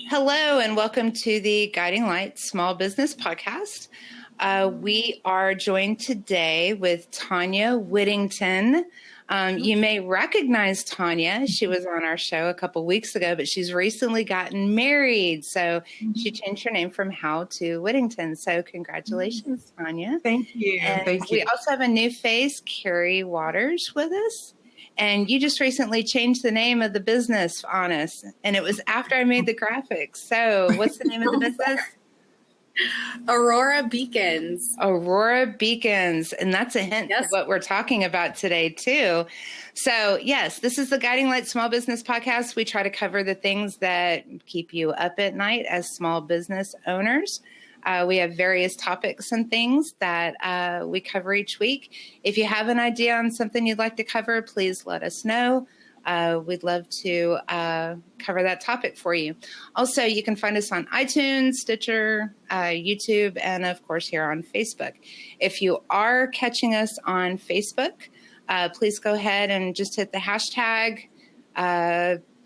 Hello, and welcome to the Guiding Light Small Business Podcast. We are joined today with Tonya Whittington. You may recognize Tonya. She was on our show a couple weeks ago, but she's recently gotten married. So she changed her name from How to Whittington. So congratulations, Tonya. Thank you. And Thank you. we also have a new face, Carrie Waters, with us. And you just recently changed the name of the business on us. And it was after I made the graphics. So what's the name of the business? Aurora Beacons. Aurora Beacons. And that's a hint of what we're talking about today, too. So, yes, this is the Guiding Light Small Business Podcast. We try to cover the things that keep you up at night as small business owners. We have various topics and things that we cover each week. If you have an idea on something you'd like to cover, please let us know. We'd love to cover that topic for you. Also, you can find us on iTunes, Stitcher, YouTube, and of course here on Facebook. If you are catching us on Facebook, please go ahead and just hit the hashtag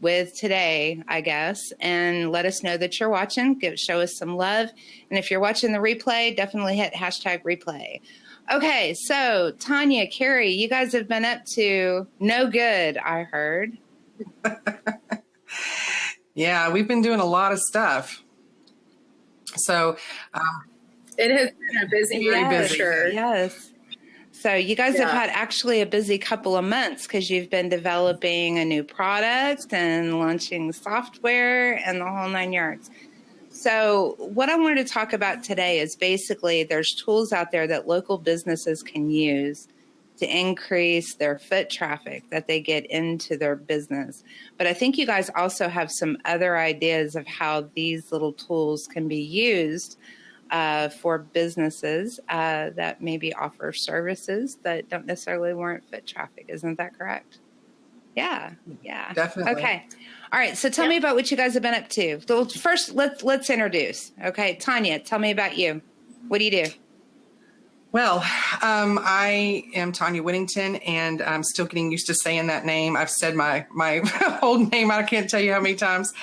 with today, I guess, and let us know that you're watching. Show us some love. And if you're watching the replay, definitely hit hashtag replay. Okay, so Tonya, Carrie, you guys have been up to no good, I heard. Yeah, we've been doing a lot of stuff. So it has been a busy year, for sure. Yes. So you guys have had actually a busy couple of months because you've been developing a new product and launching software and the whole 9 yards. So what I wanted to talk about today is basically there's tools out there that local businesses can use to increase their foot traffic that they get into their business. But I think you guys also have some other ideas of how these little tools can be used for businesses that maybe offer services that don't necessarily warrant foot traffic. Isn't that correct? Yeah. Definitely. Okay. All right. So tell me about what you guys have been up to. So first, let's introduce. Okay, Tonya, tell me about you. What do you do? Well, I am Tonya Whittington, and I'm still getting used to saying that name. I've said my old name. I can't tell you how many times.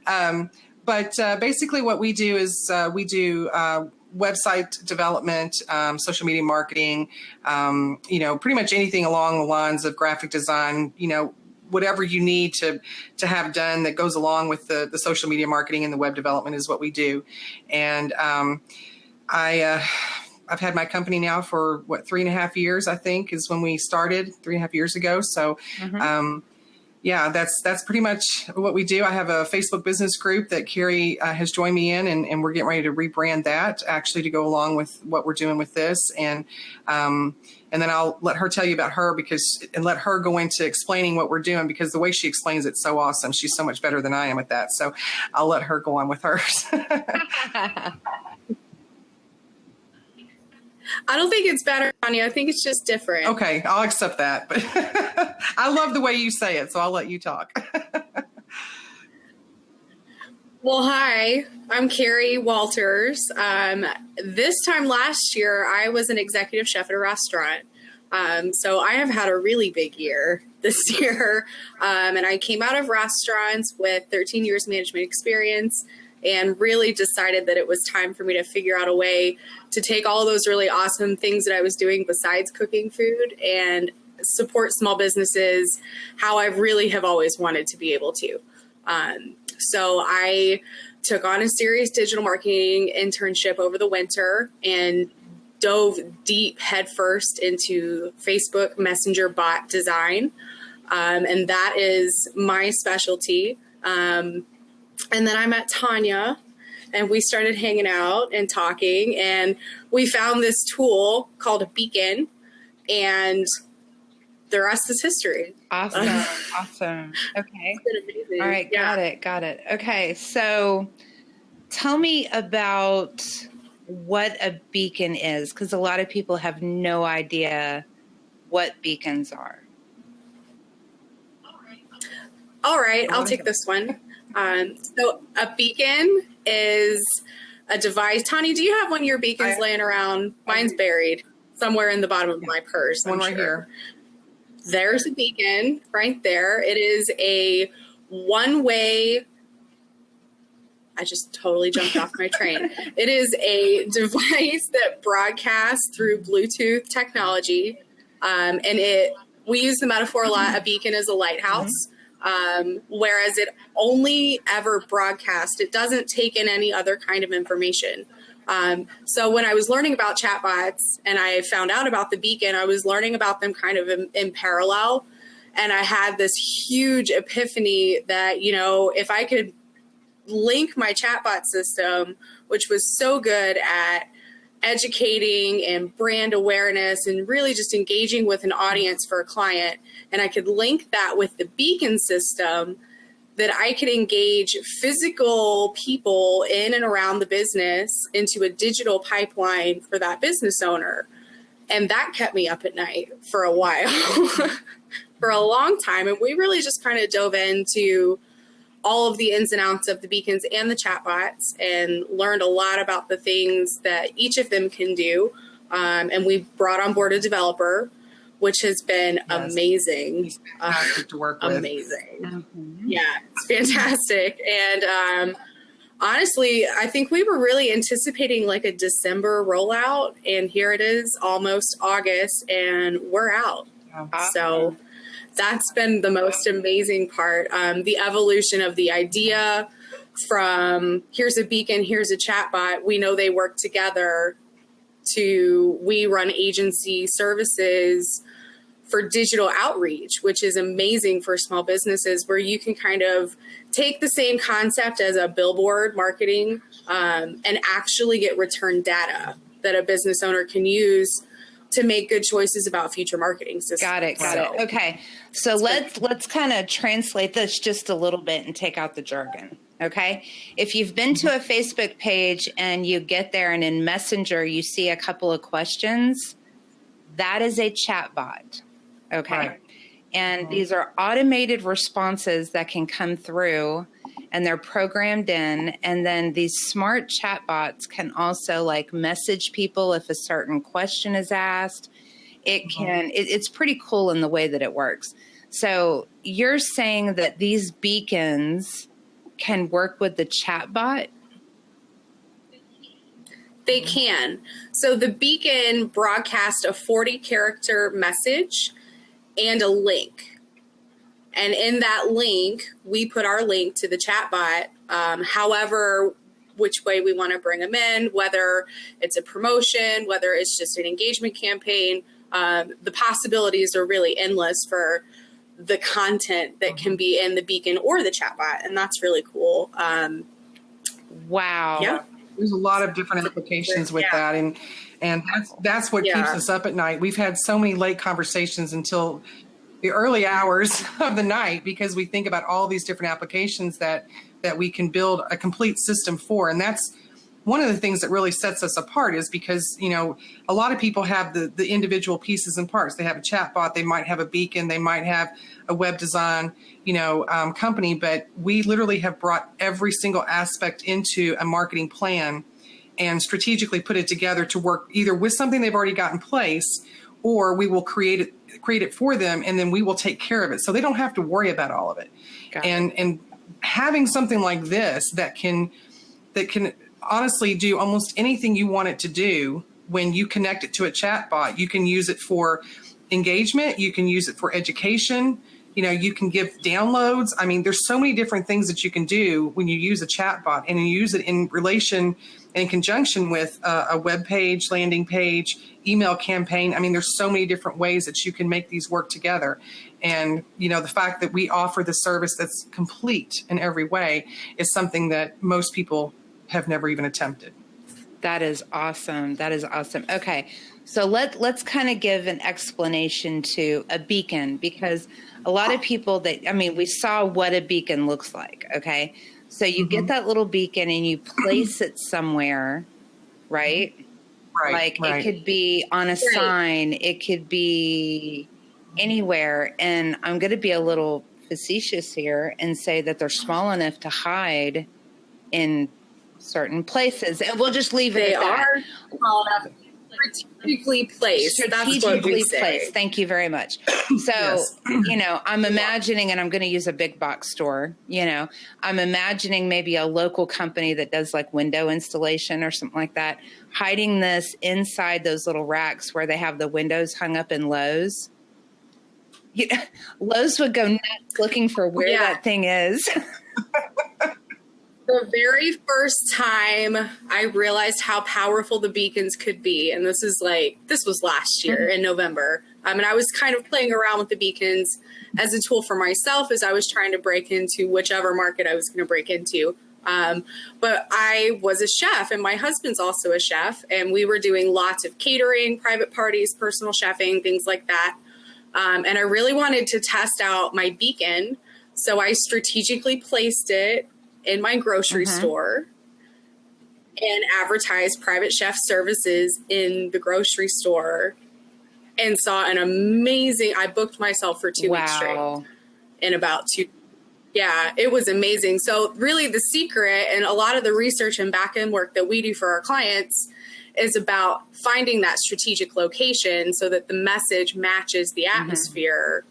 But basically what we do is we do website development, social media marketing, pretty much anything along the lines of graphic design, whatever you need to have done that goes along with the social media marketing and the web development is what we do. And I've had my company now for 3.5 years, I think, is when we started 3.5 years ago. So yeah, that's pretty much what we do. I have a Facebook business group that Carrie has joined me in, and we're getting ready to rebrand that actually to go along with what we're doing with this. And then I'll let her tell you about her and let her go into explaining what we're doing, because the way she explains it's so awesome. She's so much better than I am at that. So I'll let her go on with hers. I don't think it's better, Tonya. I think it's just different. Okay, I'll accept that. But I love the way you say it, so I'll let you talk. Well, hi, I'm Carrie Walters. This time last year, I was an executive chef at a restaurant. So I have had a really big year this year. And I came out of restaurants with 13 years management experience and really decided that it was time for me to figure out a way to take all those really awesome things that I was doing besides cooking food and support small businesses how I really have always wanted to be able to. So I took on a serious digital marketing internship over the winter and dove deep headfirst into Facebook Messenger bot design. And that is my specialty. And then I met Tonya and we started hanging out and talking, and we found this tool called a beacon, and the rest is history. Awesome. Awesome. Okay. It's been amazing. All right. Got it. Okay. So tell me about what a beacon is, because a lot of people have no idea what beacons are. All right. I'll take this one. So a beacon is a device. Tony, do you have one of your beacons laying around? Mine's buried somewhere in the bottom of my purse. One right here. There's a beacon right there. It is a one-way I just totally jumped off my train. It is a device that broadcasts through Bluetooth technology. We use the metaphor a lot, a beacon is a lighthouse. Whereas it only ever broadcasts, it doesn't take in any other kind of information. So when I was learning about chatbots and I found out about the beacon, I was learning about them kind of in parallel. And I had this huge epiphany that, if I could link my chatbot system, which was so good at educating and brand awareness and really just engaging with an audience for a client, and I could link that with the beacon system, that I could engage physical people in and around the business into a digital pipeline for that business owner. And that kept me up at night for a while, for a long time. And we really just kind of dove into all of the ins and outs of the beacons and the chatbots and learned a lot about the things that each of them can do. And we brought on board a developer, which has been amazing. To work with. Amazing. Yeah, it's fantastic. And honestly, I think we were really anticipating like a December rollout, and here it is, almost August, and we're out. So that's been the most amazing part. The evolution of the idea from here's a beacon, here's a chatbot. We know they work together, to we run agency services for digital outreach, which is amazing for small businesses, where you can kind of take the same concept as a billboard marketing and actually get return data that a business owner can use to make good choices about future marketing systems. Got it. Okay. So let's kind of translate this just a little bit and take out the jargon. Okay. If you've been to a Facebook page and you get there and in Messenger, you see a couple of questions, that is a chat bot. Okay. Right. And these are automated responses that can come through, and they're programmed in. And then these smart chatbots can also like message people if a certain question is asked. It's pretty cool in the way that it works. So you're saying that these beacons can work with the chatbot? They can. So the beacon broadcasts a 40-character message and a link. And in that link, we put our link to the chatbot, however, which way we want to bring them in, whether it's a promotion, whether it's just an engagement campaign. The possibilities are really endless for the content that can be in the beacon or the chatbot. And that's really cool. Wow. Yeah. There's a lot of different applications with that. And that's what keeps us up at night. We've had so many late conversations until the early hours of the night, because we think about all these different applications that we can build a complete system for. And that's one of the things that really sets us apart, is because, a lot of people have the individual pieces and parts. They have a chatbot, they might have a beacon, they might have a web design, company, but we literally have brought every single aspect into a marketing plan and strategically put it together to work either with something they've already got in place, or we will create it for them, and then we will take care of it. So they don't have to worry about all of it. And having something like this that can honestly do almost anything you want it to do, when you connect it to a chatbot, you can use it for engagement, you can use it for education, you can give downloads. I mean, there's so many different things that you can do when you use a chatbot, and you use it in conjunction with a web page, landing page, email campaign. I mean, there's so many different ways that you can make these work together. And, the fact that we offer the service that's complete in every way is something that most people have never even attempted. That is awesome. Okay. So let's kind of give an explanation to a beacon, because a lot of people we saw what a beacon looks like. Okay. So you get that little beacon and you place it somewhere, right? Right. It could be on a sign. It could be anywhere. And I'm going to be a little facetious here and say that they're small enough to hide in certain places, and we'll just leave it at that. They are small enough. Strategically placed. Strategically placed. Thank you very much. So, Yes. I'm imagining, and I'm going to use a big box store, I'm imagining maybe a local company that does like window installation or something like that, hiding this inside those little racks where they have the windows hung up in Lowe's. Lowe's would go nuts looking for where that thing is. The very first time I realized how powerful the beacons could be, and this was last year in November. And I was kind of playing around with the beacons as a tool for myself as I was trying to break into whichever market I was going to break into. But I was a chef, and my husband's also a chef, and we were doing lots of catering, private parties, personal chefing, things like that. And I really wanted to test out my beacon, so I strategically placed it in my grocery store and advertised private chef services in the grocery store, and saw I booked myself for 2 weeks straight in about 2. Yeah, it was amazing. So really the secret and a lot of the research and back end work that we do for our clients is about finding that strategic location so that the message matches the atmosphere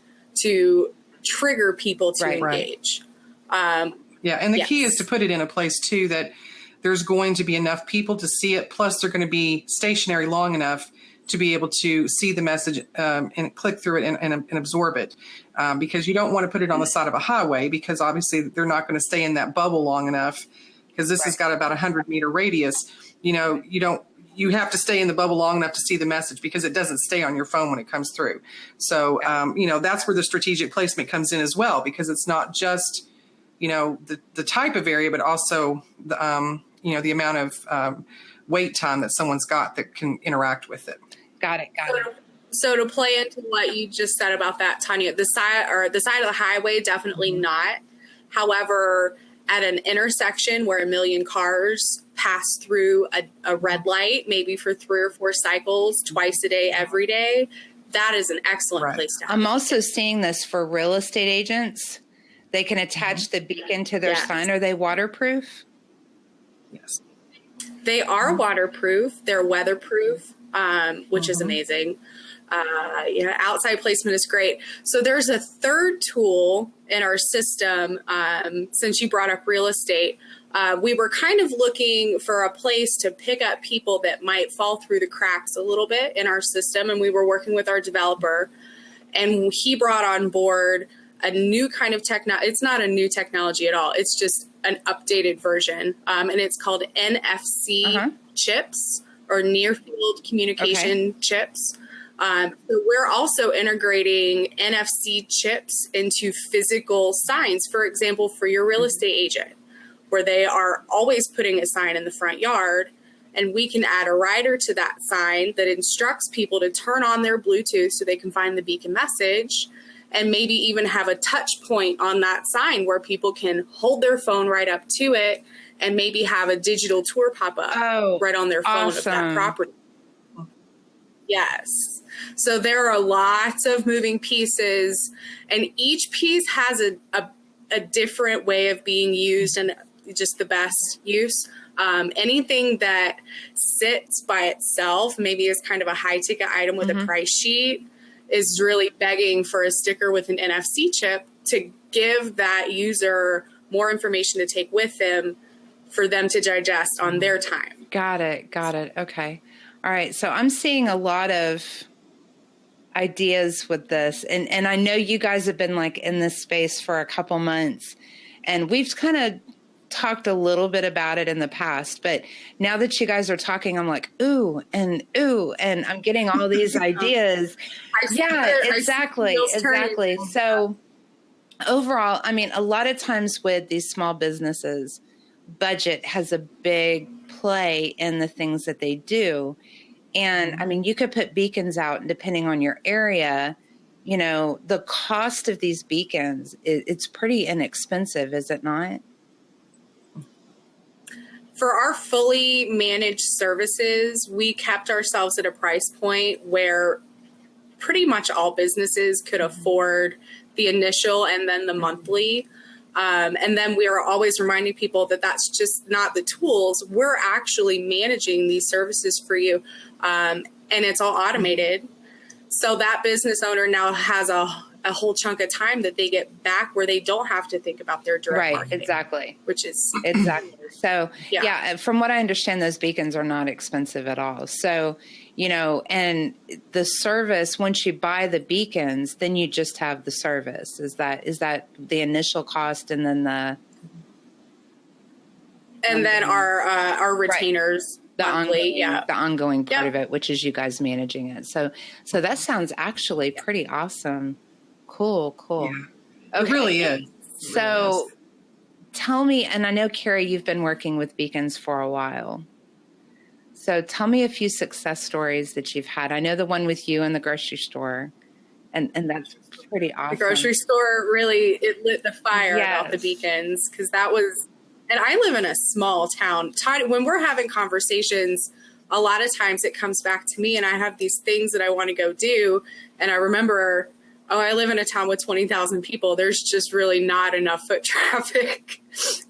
to trigger people to engage. Yeah, and the key is to put it in a place, too, that there's going to be enough people to see it, plus they're going to be stationary long enough to be able to see the message and click through it and absorb it. Because you don't want to put it on the side of a highway, because obviously they're not going to stay in that bubble long enough, because this has got about a 100-meter radius. You have to stay in the bubble long enough to see the message, because it doesn't stay on your phone when it comes through. So, that's where the strategic placement comes in as well, because it's not just the type of area, but also the amount of wait time that someone's got that can interact with it. Got it. So to play into what you just said about that, Tonya, the side of the highway, definitely not. However, at an intersection where 1 million cars pass through a red light, maybe for 3 or 4 cycles, twice a day, every day, that is an excellent place to have. I'm also seeing this for real estate agents. They can attach the beacon to their sign. Are they waterproof? Yes. They are waterproof. They're weatherproof, which is amazing. Outside placement is great. So there's a third tool in our system. Since you brought up real estate, we were kind of looking for a place to pick up people that might fall through the cracks a little bit in our system. And we were working with our developer, and he brought on board a new kind of technology. It's not a new technology at all. It's just an updated version. And it's called NFC chips, or near field communication chips. So we're also integrating NFC chips into physical signs, for example, for your real estate agent, where they are always putting a sign in the front yard, and we can add a rider to that sign that instructs people to turn on their Bluetooth so they can find the beacon message, and maybe even have a touch point on that sign where people can hold their phone right up to it and maybe have a digital tour pop up right on their phone of that property. Yes. So there are lots of moving pieces, and each piece has a different way of being used and just the best use. Anything that sits by itself, maybe is kind of a high ticket item with a price sheet, is really begging for a sticker with an NFC chip to give that user more information to take with them for them to digest on their time. Got it. Okay. All right. So I'm seeing a lot of ideas with this. And I know you guys have been like in this space for a couple months, and we've kind of talked a little bit about it in the past, but now that you guys are talking, I'm like, ooh, and I'm getting all these ideas. Exactly. So overall, I mean, a lot of times with these small businesses, budget has a big play in the things that they do. And I mean, you could put beacons out, and depending on your area, the cost of these beacons, it's pretty inexpensive, is it not? For our fully managed services, we kept ourselves at a price point where pretty much all businesses could afford the initial and then the monthly. And then we are always reminding people that that's just not the tools. We're actually managing these services for you. And it's all automated. So that business owner now has a whole chunk of time that they get back where they don't have to think about their direct marketing. Exactly. Which is exactly. So yeah, from what I understand, those beacons are not expensive at all. So, you know, and the service, once you buy the beacons, then you just have the service. Is that the initial cost, and then our retainers monthly, the ongoing part of it, which is you guys managing it. So that sounds actually pretty awesome. Cool. Yeah. Okay. It really is. So tell me, and I know, Carrie, you've been working with beacons for a while. So tell me a few success stories that you've had. I know the one with you in the grocery store, and that's pretty awesome. The grocery store really, it lit the fire about the beacons, because that was, and I live in a small town. When we're having conversations, a lot of times it comes back to me and I have these things that I want to go do. And I remember, I live in a town with 20,000 people. There's just really not enough foot traffic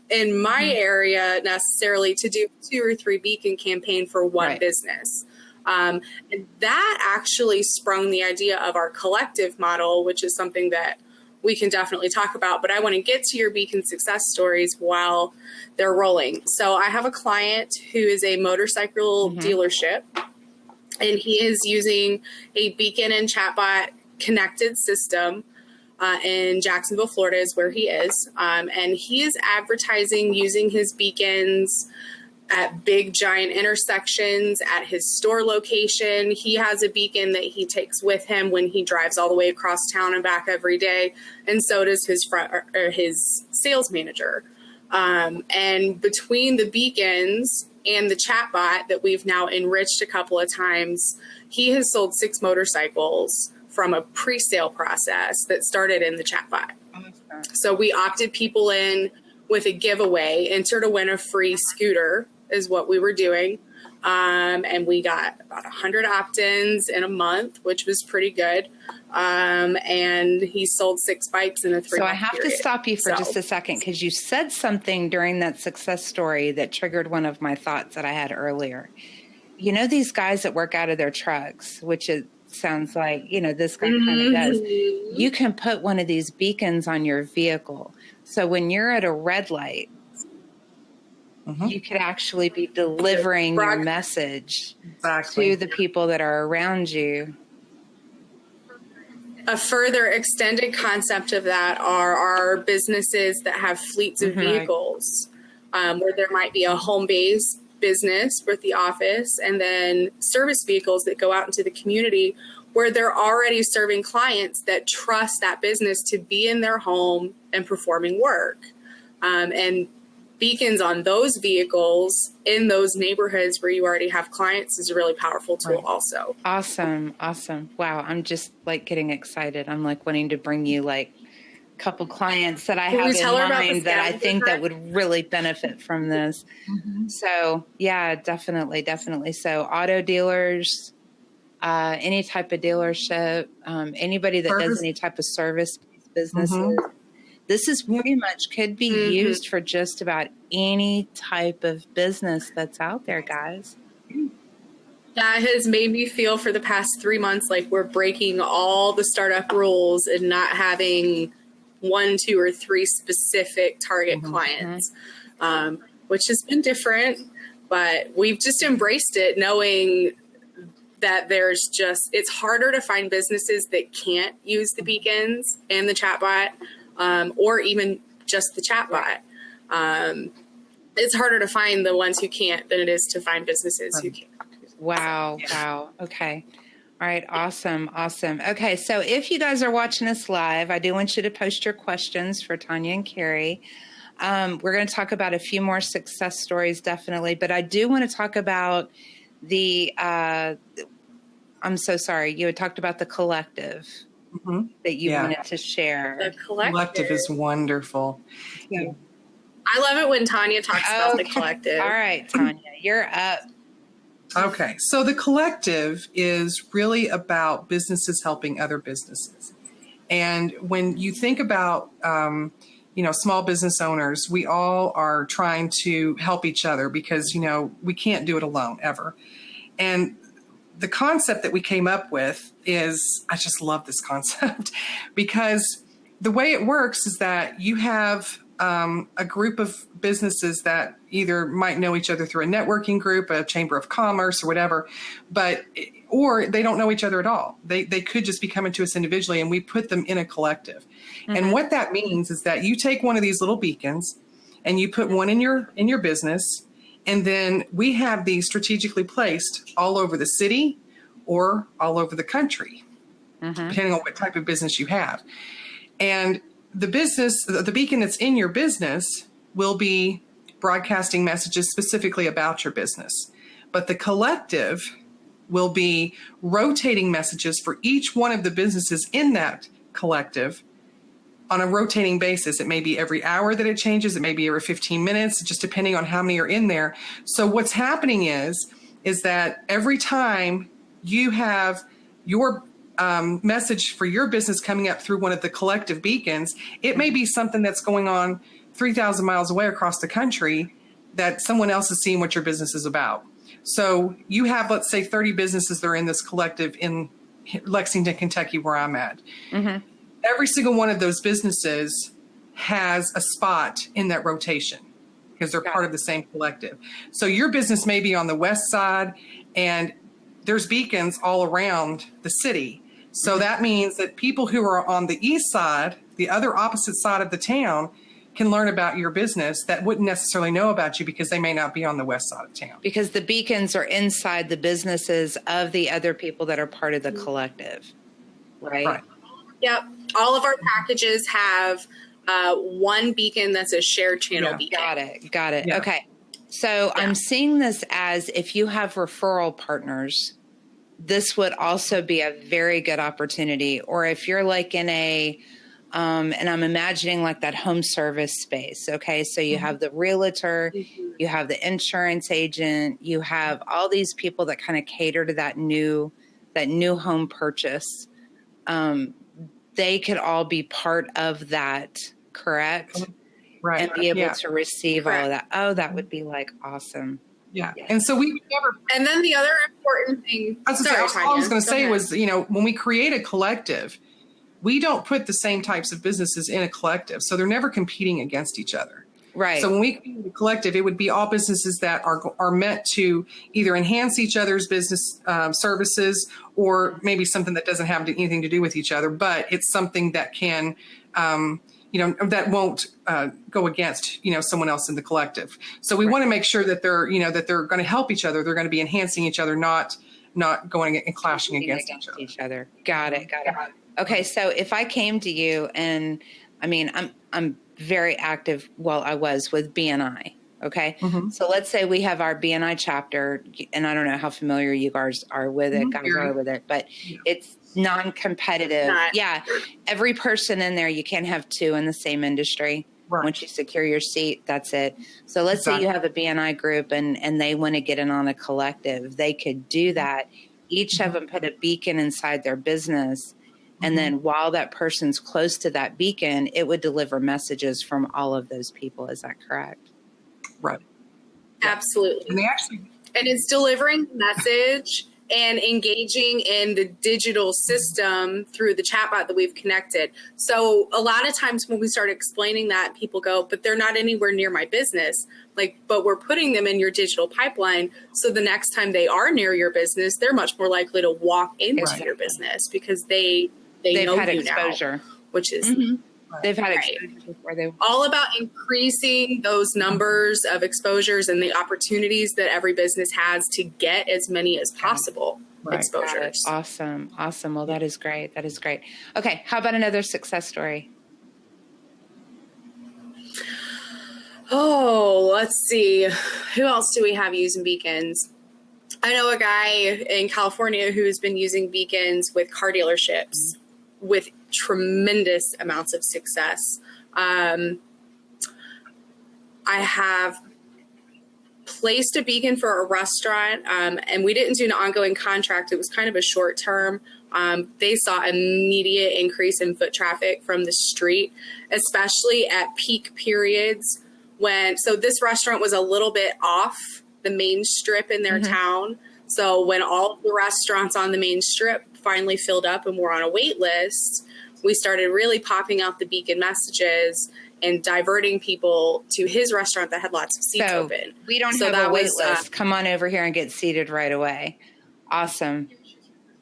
in my area necessarily to do 2 or 3 beacon campaign for one business. And that actually sprung the idea of our collective model, which is something that we can definitely talk about. But I want to get to your beacon success stories while they're rolling. So I have a client who is a motorcycle dealership, and he is using a beacon and chatbot connected system in Jacksonville, Florida is where he is. And he is advertising using his beacons at big giant intersections at his store location. He has a beacon that he takes with him when he drives all the way across town and back every day. And so does his sales manager. And between the beacons and the chatbot that we've now enriched a couple of times, he has sold 6 motorcycles from a pre-sale process that started in the chatbot. Awesome. So we opted people in with a giveaway, enter to win a free scooter is what we were doing. And we got about 100 opt-ins in a month, which was pretty good. And he sold 6 bikes in a 3-month period. So I have to stop you for just a second, because you said something during that success story that triggered one of my thoughts that I had earlier. You know, these guys that work out of their trucks, which it sounds like, you know, this guy kind of does. You can put one of these beacons on your vehicle. So when you're at a red light, you could actually be delivering your message to the people that are around you. A further extended concept of that are our businesses that have fleets of vehicles, where there might be a home-based business with the office, and then service vehicles that go out into the community where they're already serving clients that trust that business to be in their home and performing work. And beacons on those vehicles in those neighborhoods where you already have clients is a really powerful tool also. Awesome. Wow. I'm just like getting excited. I'm like wanting to bring you like a couple clients that I have in mind that I think that would really benefit from this. So yeah, definitely. So auto dealers, any type of dealership, anybody that does any type of service businesses. This is pretty much could be used for just about any type of business that's out there, guys. That has made me feel for the past 3 months like we're breaking all the startup rules and not having 1, 2, or 3 specific target clients, which has been different, but we've just embraced it, knowing that it's harder to find businesses that can't use the beacons and the chatbot. Or even just the chatbot. It's harder to find the ones who can't than it is to find businesses who can. Wow. Okay. All right. Awesome. Okay. So if you guys are watching us live, I do want you to post your questions for Tonya and Carrie. We're going to talk about a few more success stories, definitely. But I do want to talk about I'm so sorry. You had talked about the collective. That you wanted to share. The collective is wonderful. Yeah. I love it when Tonya talks about the collective. All right, Tonya, you're up. Okay. So the collective is really about businesses helping other businesses. And when you think about, small business owners, we all are trying to help each other because, we can't do it alone ever. And the concept that we came up with is, I just love this concept because the way it works is that you have a group of businesses that either might know each other through a networking group, a chamber of commerce or whatever, or they don't know each other at all. They could just be coming to us individually, and we put them in a collective. Mm-hmm. And what that means is that you take one of these little beacons and you put one in your business, and then we have these strategically placed all over the city or all over the country, depending on what type of business you have. And the beacon that's in your business will be broadcasting messages specifically about your business. But the collective will be rotating messages for each one of the businesses in that collective on a rotating basis. It may be every hour that it changes. It may be every 15 minutes, just depending on how many are in there. So what's happening is that every time you have your message for your business coming up through one of the collective beacons, it may be something that's going on 3,000 miles away across the country that someone else is seeing what your business is about. So you have, let's say, 30 businesses that are in this collective in Lexington, Kentucky, where I'm at. Mm-hmm. Every single one of those businesses has a spot in that rotation because they're part of the same collective. So your business may be on the west side, and there's beacons all around the city. So that means that people who are on the east side, the other opposite side of the town, can learn about your business that wouldn't necessarily know about you because they may not be on the west side of town. Because the beacons are inside the businesses of the other people that are part of the collective, right? Yep. All of our packages have one beacon that's a shared channel beacon. Got it. Yeah. Okay. So I'm seeing this as if you have referral partners, this would also be a very good opportunity. Or if you're like in a, and I'm imagining like that home service space. Okay. So you have the realtor, you have the insurance agent, you have all these people that kind of cater to that new home purchase. They could all be part of that, correct? Right. And be able to receive all of that. Oh, that would be like awesome. Yeah. And so we never. And then the other important thing. All I was going to say was, when we create a collective, we don't put the same types of businesses in a collective. So they're never competing against each other. Right. So when we create a collective, it would be all businesses that are meant to either enhance each other's business services or maybe something that doesn't have anything to do with each other, but it's something that can, that won't go against, someone else in the collective. So we want to make sure that they're going to help each other. They're going to be enhancing each other, not going and clashing against each other. Got it. Okay. So if I came to you and I'm very active. Well, I was with BNI. Okay. Mm-hmm. So let's say we have our BNI chapter, and I don't know how familiar you guys are with it, guys are with it, but it's non-competitive. Every person in there, you can't have two in the same industry. Right. Once you secure your seat, that's it. So let's say you have a BNI group and they want to get in on a collective. They could do that. Each of them put a beacon inside their business. And then while that person's close to that beacon, it would deliver messages from all of those people. Is that correct? Right. Absolutely. And it's delivering the message and engaging in the digital system through the chatbot that we've connected. So a lot of times when we start explaining that, people go, but they're not anywhere near my business. But we're putting them in your digital pipeline. So the next time they are near your business, they're much more likely to walk into your business because they've know had exposure, which is they've had exposure before. They all about increasing those numbers of exposures and the opportunities that every business has to get as many as possible exposures. Awesome. Well, that is great. Okay, how about another success story? Oh, let's see. Who else do we have using beacons? I know a guy in California who's been using beacons with car dealerships with tremendous amounts of success. I have placed a beacon for a restaurant, and we didn't do an ongoing contract. It was kind of a short term, They saw immediate increase in foot traffic from the street, especially at peak periods so this restaurant was a little bit off the main strip in their town. So when all of the restaurants on the main strip finally filled up and were on a wait list, we started really popping out the beacon messages and diverting people to his restaurant that had lots of seats open. We don't have a wait list. Come on over here and get seated right away. Awesome.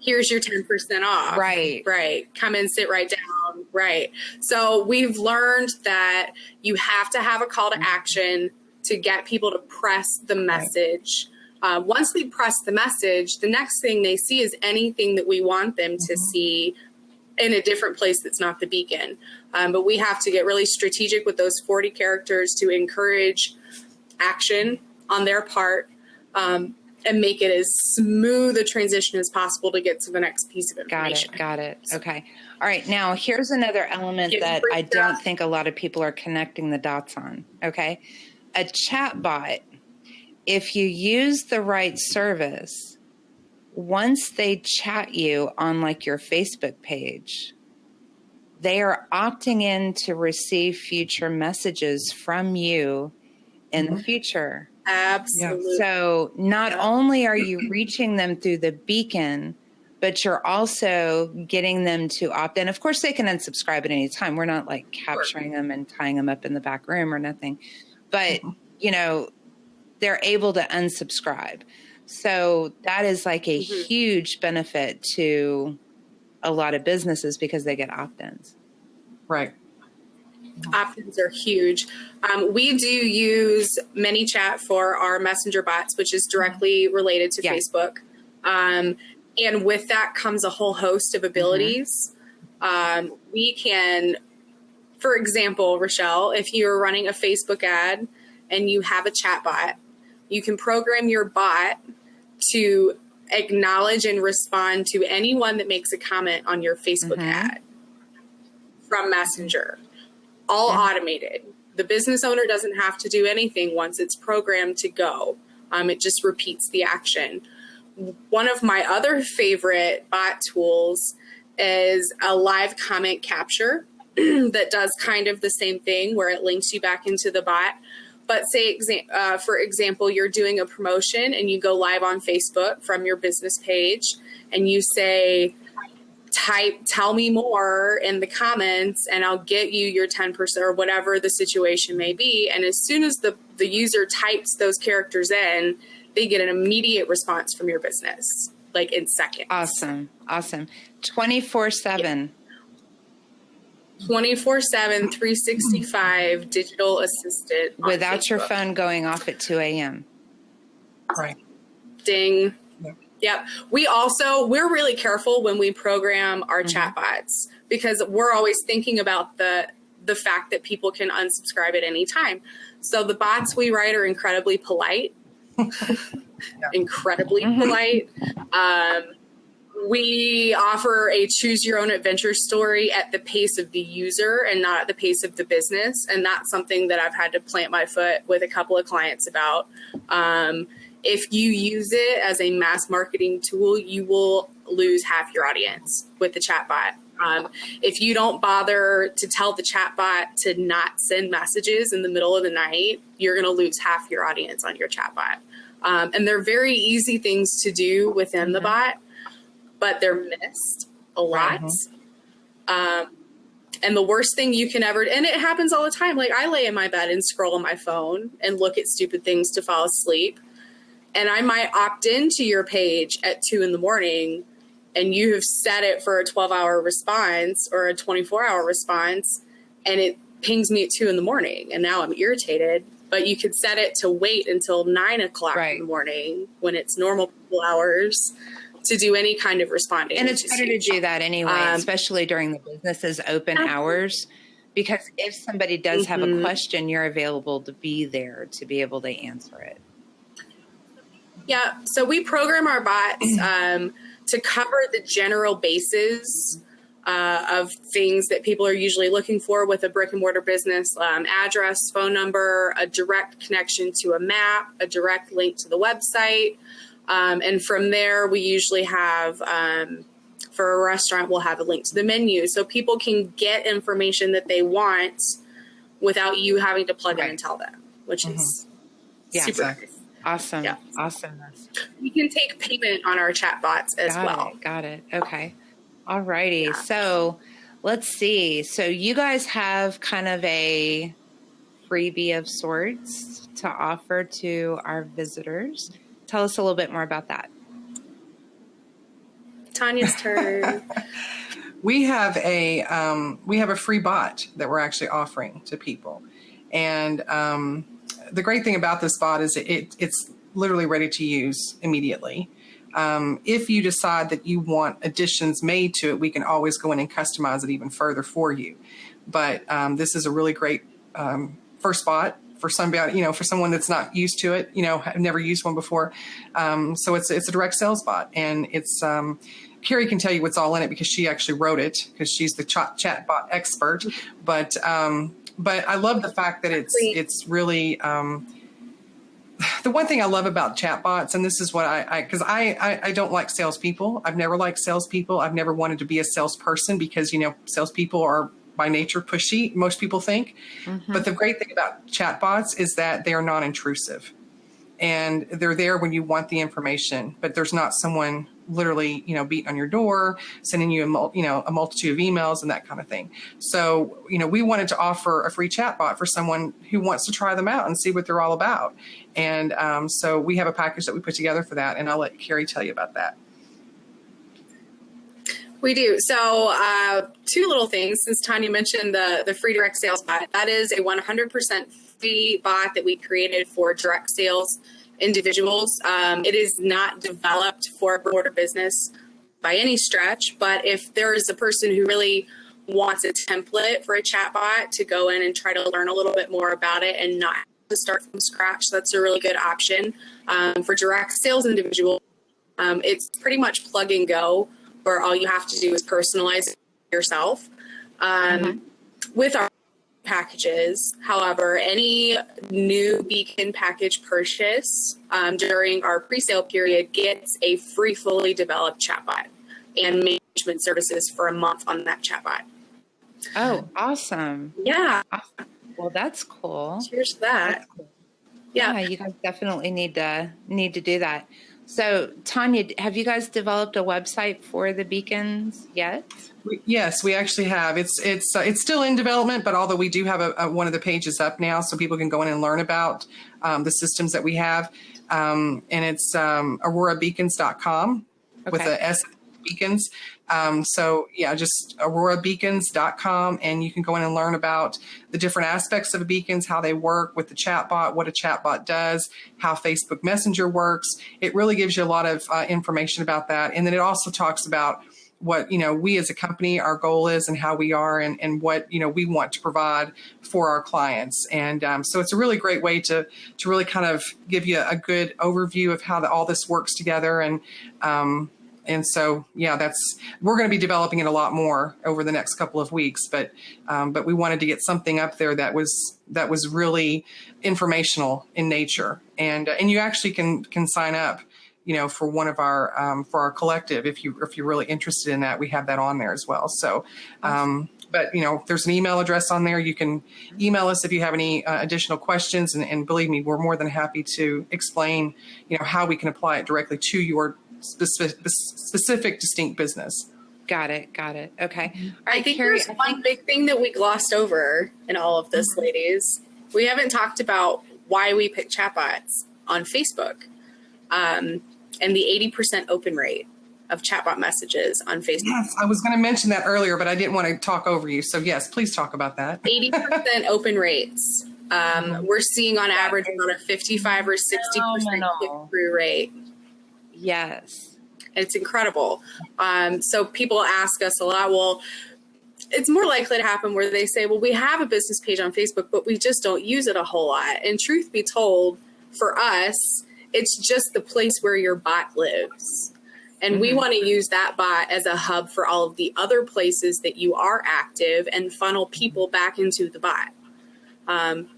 Here's your 10% off. Right. Come and sit right down. Right. So we've learned that you have to have a call to action to get people to press the message. Once they press the message, the next thing they see is anything that we want them to see in a different place that's not the beacon. But we have to get really strategic with those 40 characters to encourage action on their part, and make it as smooth a transition as possible to get to the next piece of information. Got it. Okay. All right. Now, here's another element that I don't think a lot of people are connecting the dots on. Okay. A chat bot, if you use the right service, once they chat you on like your Facebook page, they are opting in to receive future messages from you in the future. Absolutely. So not only are you reaching them through the beacon, but you're also getting them to opt in. Of course, they can unsubscribe at any time. We're not like capturing them and tying them up in the back room or nothing. But, they're able to unsubscribe. So that is like a huge benefit to a lot of businesses because they get opt-ins. Right. Opt-ins are huge. We do use ManyChat for our messenger bots, which is directly related to Facebook. And with that comes a whole host of abilities. We can, for example, Rochelle, if you're running a Facebook ad and you have a chat bot, you can program your bot to acknowledge and respond to anyone that makes a comment on your Facebook ad from Messenger. All automated. The business owner doesn't have to do anything once it's programmed to go. It just repeats the action. One of my other favorite bot tools is a live comment capture that does kind of the same thing where it links you back into the bot. But say, for example, you're doing a promotion and you go live on Facebook from your business page and you say, tell me more in the comments and I'll get you your 10% or whatever the situation may be. And as soon as the user types those characters in, they get an immediate response from your business, like in seconds. Awesome. 24/7. 24/7, 365 digital assistant. Without your phone going off at 2 a.m. Right. Ding. Yep. We're really careful when we program our chatbots because we're always thinking about the fact that people can unsubscribe at any time. So the bots we write are incredibly polite, incredibly polite. We offer a choose your own adventure story at the pace of the user and not at the pace of the business. And that's something that I've had to plant my foot with a couple of clients about. If you use it as a mass marketing tool, you will lose half your audience with the chatbot. If you don't bother to tell the chatbot to not send messages in the middle of the night, you're going to lose half your audience on your chatbot. And they're very easy things to do within the bot, but they're missed a lot. And the worst thing you can ever, and it happens all the time. Like I lay in my bed and scroll on my phone and look at stupid things to fall asleep. And I might opt into your page at 2 a.m. and you have set it for a 12-hour response or a 24-hour response, and it pings me at 2 a.m. and now I'm irritated. But you could set it to wait until 9 o'clock in the morning when it's normal people hours to do any kind of responding. And it's better to do that anyway, especially during the business's open hours, because if somebody does have a question, you're available to be there to be able to answer it. Yeah, so we program our bots to cover the general bases of things that people are usually looking for with a brick and mortar business: address, phone number, a direct connection to a map, a direct link to the website. And from there, we usually have For a restaurant, we'll have a link to the menu so people can get information that they want without you having to plug in and tell them, which is super nice. Awesome. Yeah. Awesome. We can take payment on our chatbots as well. Got it. Okay. All righty. Yeah. So let's see. So you guys have kind of a freebie of sorts to offer to our visitors. Tell us a little bit more about that. Tonya's turn. We have a free bot that we're actually offering to people, and the great thing about this bot is it's literally ready to use immediately. If you decide that you want additions made to it, we can always go in and customize it even further for you. But this is a really great first bot for somebody, for someone that's not used to it, have never used one before. So it's a direct sales bot, and it's Carrie can tell you what's all in it because she actually wrote it because she's the chat bot expert. But I love the fact that it's really the one thing I love about chatbots, and this is what because I don't like salespeople. I've never liked salespeople. I've never wanted to be a salesperson because, salespeople are by nature pushy, most people think. Mm-hmm. But the great thing about chatbots is that they are non-intrusive. And they're there when you want the information, but there's not someone literally, beating on your door, sending you a multitude of emails and that kind of thing. So, we wanted to offer a free chatbot for someone who wants to try them out and see what they're all about. And so we have a package that we put together for that, and I'll let Carrie tell you about that. We do. So two little things, since Tonya mentioned the free direct sales bot. That is a 100% free bot that we created for direct sales individuals. It is not developed for a broader business by any stretch, but if there is a person who really wants a template for a chatbot to go in and try to learn a little bit more about it and not to start from scratch, that's a really good option. For direct sales individuals, it's pretty much plug and go, where all you have to do is personalize it yourself. With our packages, however, any new Beacon package purchase during our pre-sale period gets a free, fully developed chatbot and management services for a month on that chatbot. Oh, awesome. Yeah. Awesome. Well, that's cool. Cheers to that. Cool. Yeah, you guys definitely need to do that. So, Tonya, have you guys developed a website for the beacons yet? Yes, we actually have. It's still in development, but although we do have one of the pages up now, so people can go in and learn about the systems that we have, and it's aurorabeacons.com with the S beacons. So yeah, just aurorabeacons.com, and you can go in and learn about the different aspects of beacons, how they work with the chatbot, what a chatbot does, how Facebook Messenger works. It really gives you a lot of information about that. And then it also talks about what, we as a company, our goal is and how we are and what, we want to provide for our clients. And so it's a really great way to really kind of give you a good overview of how all this works together. And so, yeah, we're going to be developing it a lot more over the next couple of weeks, but we wanted to get something up there that was really informational in nature. And you actually can sign up, for one of for our collective. If you're really interested in that, we have that on there as well. So, but there's an email address on there. You can email us if you have any additional questions. And believe me, we're more than happy to explain, how we can apply it directly to your specific distinct business. Got it. Okay. All right, I think Carrie, there's one big thing that we glossed over in all of this, ladies. We haven't talked about why we pick chatbots on Facebook, and the 80% open rate of chatbot messages on Facebook. Yes, I was going to mention that earlier, but I didn't want to talk over you. So yes, please talk about that. 80% open rates. We're seeing on average about a 55 or 60% click-through rate. Yes. It's incredible. So people ask us a lot, well, it's more likely to happen where they say, well, we have a business page on Facebook, but we just don't use it a whole lot. And truth be told, for us, it's just the place where your bot lives. And we want to use that bot as a hub for all of the other places that you are active and funnel people back into the bot.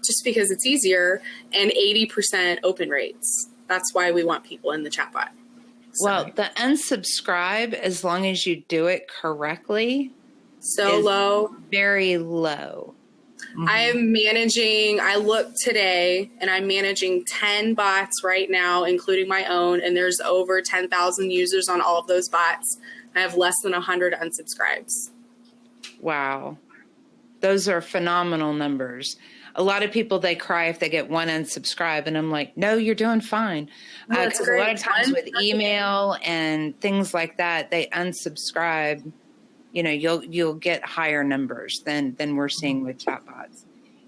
Just because it's easier, and 80% open rates. That's why we want people in the chatbot. Well, the unsubscribe, as long as you do it correctly, so low, very low. I looked today and I'm managing 10 bots right now, including my own. And there's over 10,000 users on all of those bots. I have less than 100 unsubscribes. Wow. Those are phenomenal numbers. A lot of people, they cry if they get one unsubscribe. And I'm like, no, you're doing fine. Because a lot of times with email and things like that, they unsubscribe. You know, you'll get higher numbers than we're seeing with chatbots.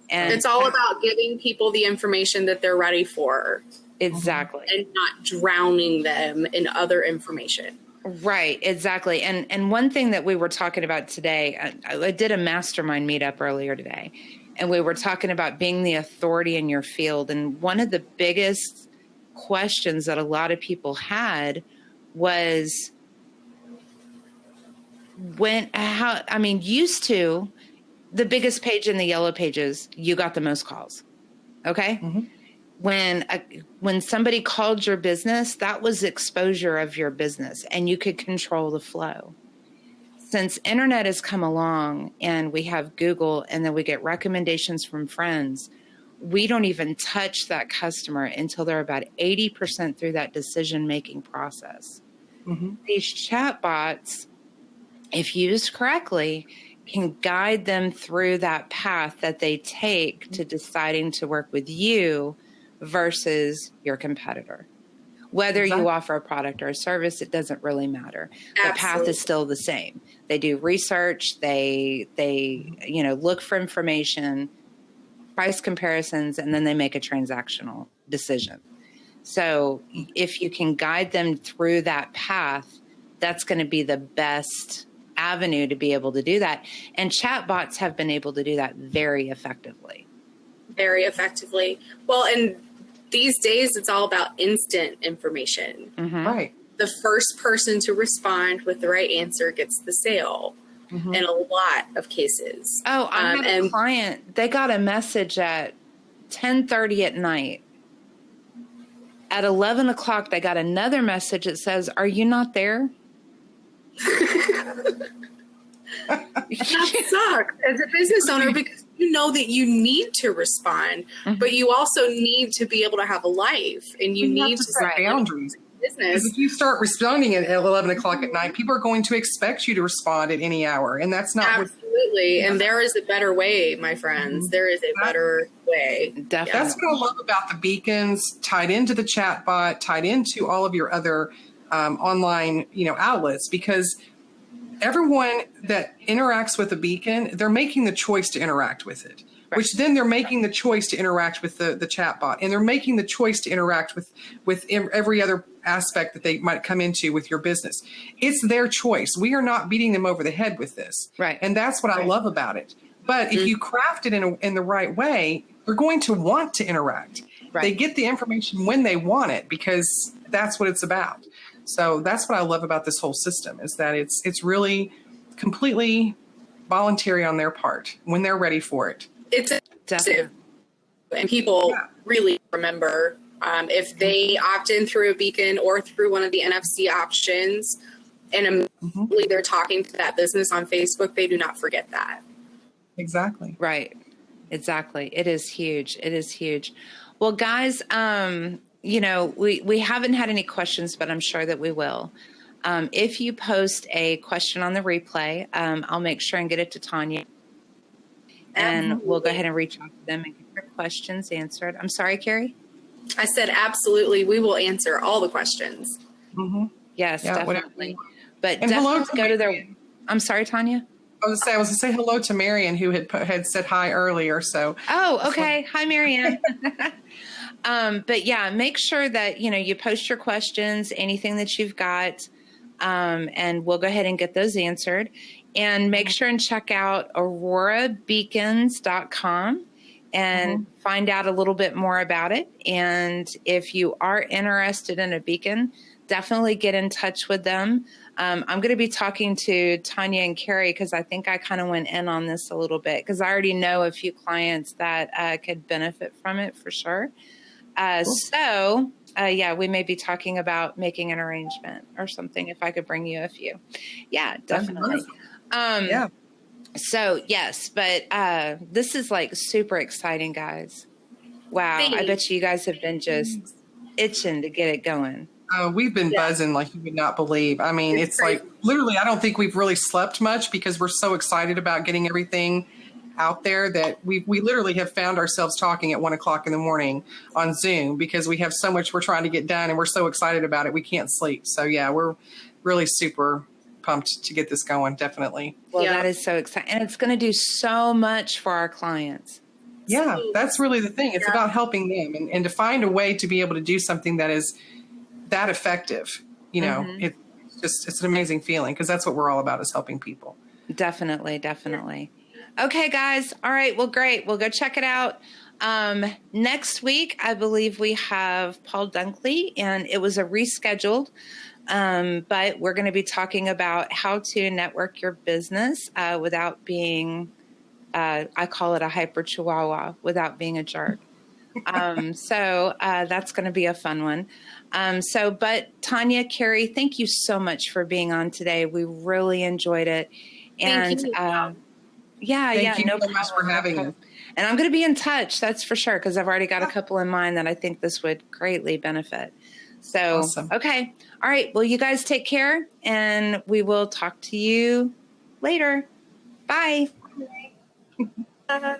And it's all about giving people the information that they're ready for. Exactly. And not drowning them in other information. Right, exactly. And one thing that we were talking about today, I did a mastermind meetup earlier today, and we were talking about being the authority in your field. And one of the biggest questions that a lot of people had was used to, the biggest page in the yellow pages, you got the most calls. Okay. Mm-hmm. When somebody called your business, that was exposure of your business and you could control the flow. Since internet has come along and we have Google and then we get recommendations from friends, we don't even touch that customer until they're about 80% through that decision-making process. Mm-hmm. These chatbots, if used correctly, can guide them through that path that they take to deciding to work with you versus your competitor. Whether you offer a product or a service, it doesn't really matter. Absolutely. The path is still the same. They do research, they look for information, price comparisons, and then they make a transactional decision. So if you can guide them through that path, that's going to be the best avenue to be able to do that. And chatbots have been able to do that very effectively. Very effectively. Well, and these days it's all about instant information. Mm-hmm. Right. The first person to respond with the right answer gets the sale in a lot of cases. Oh, I had a client, they got a message at 10:30 at night. At 11 o'clock, they got another message that says, "Are you not there?" That sucks as a business owner because you know that you need to respond, but you also need to be able to have a life and you need to set boundaries. Business. If you start responding at 11 o'clock at night, people are going to expect you to respond at any hour, and that's not absolutely. And there is a better way, my friends. There is a better way. Definitely. That's what I love about the beacons, tied into the chat bot, tied into all of your other online, outlets, because everyone that interacts with a beacon, they're making the choice to interact with it. Right. Which then they're making the choice to interact with the chat bot, and they're making the choice to interact with every other aspect that they might come into with your business. It's their choice. We are not beating them over the head with this. Right. And that's what I love about it. But if you craft it in the right way, they're going to want to interact. Right. They get the information when they want it because that's what it's about. So that's what I love about this whole system is that it's really completely voluntary on their part when they're ready for it. It's definitely, and people really remember if they opt in through a beacon or through one of the NFC options, and immediately they're talking to that business on Facebook. They do not forget that. Exactly. Right. Exactly. It is huge. It is huge. Well, guys, we haven't had any questions, but I'm sure that we will. If you post a question on the replay, I'll make sure and get it to Tonya. And we'll go ahead and reach out to them and get their questions answered. I'm sorry, Carrie? I said absolutely. We will answer all the questions. Mm-hmm. Yes, definitely. Whatever. But and definitely go to their... I'm sorry, Tonya? I was going to say hello to Marianne, who had said hi earlier. So. Oh, okay. Hi, Marianne. But yeah, make sure that, you post your questions, anything that you've got, and we'll go ahead and get those answered. And make sure and check out aurorabeacons.com and find out a little bit more about it. And if you are interested in a beacon, definitely get in touch with them. I'm going to be talking to Tonya and Carrie because I think I kind of went in on this a little bit because I already know a few clients that could benefit from it for sure. So yeah, we may be talking about making an arrangement or something if I could bring you a few. Yeah, definitely. Yeah. So yes, but this is like super exciting, guys. Wow. Thanks. I bet you guys have been just itching to get it going. We've been buzzing like you would not believe. I mean, it's like literally, I don't think we've really slept much because we're so excited about getting everything out there that we literally have found ourselves talking at 1:00 in the morning on Zoom because we have so much we're trying to get done and we're so excited about it. We can't sleep. So yeah, we're really super pumped to get this going. Definitely. Well, that is so exciting. And it's going to do so much for our clients. Yeah, that's really the thing. It's about helping them and to find a way to be able to do something that is that effective. You know, it's an amazing feeling because that's what we're all about is helping people. Definitely. Okay, guys. All right. Well, great. We'll go check it out. Next week, I believe we have Paul Dunkley, and it was a rescheduled, but we're going to be talking about how to network your business without being, I call it a hyper chihuahua, without being a jerk. So that's going to be a fun one. But Tonya, Carrie, thank you so much for being on today. We really enjoyed it. And Thank you. Thank you no so much for having us. And I'm going to be in touch, that's for sure, because I've already got a couple in mind that I think this would greatly benefit. So, Awesome. Okay. All right. Well, you guys take care, and we will talk to you later. Bye. Bye.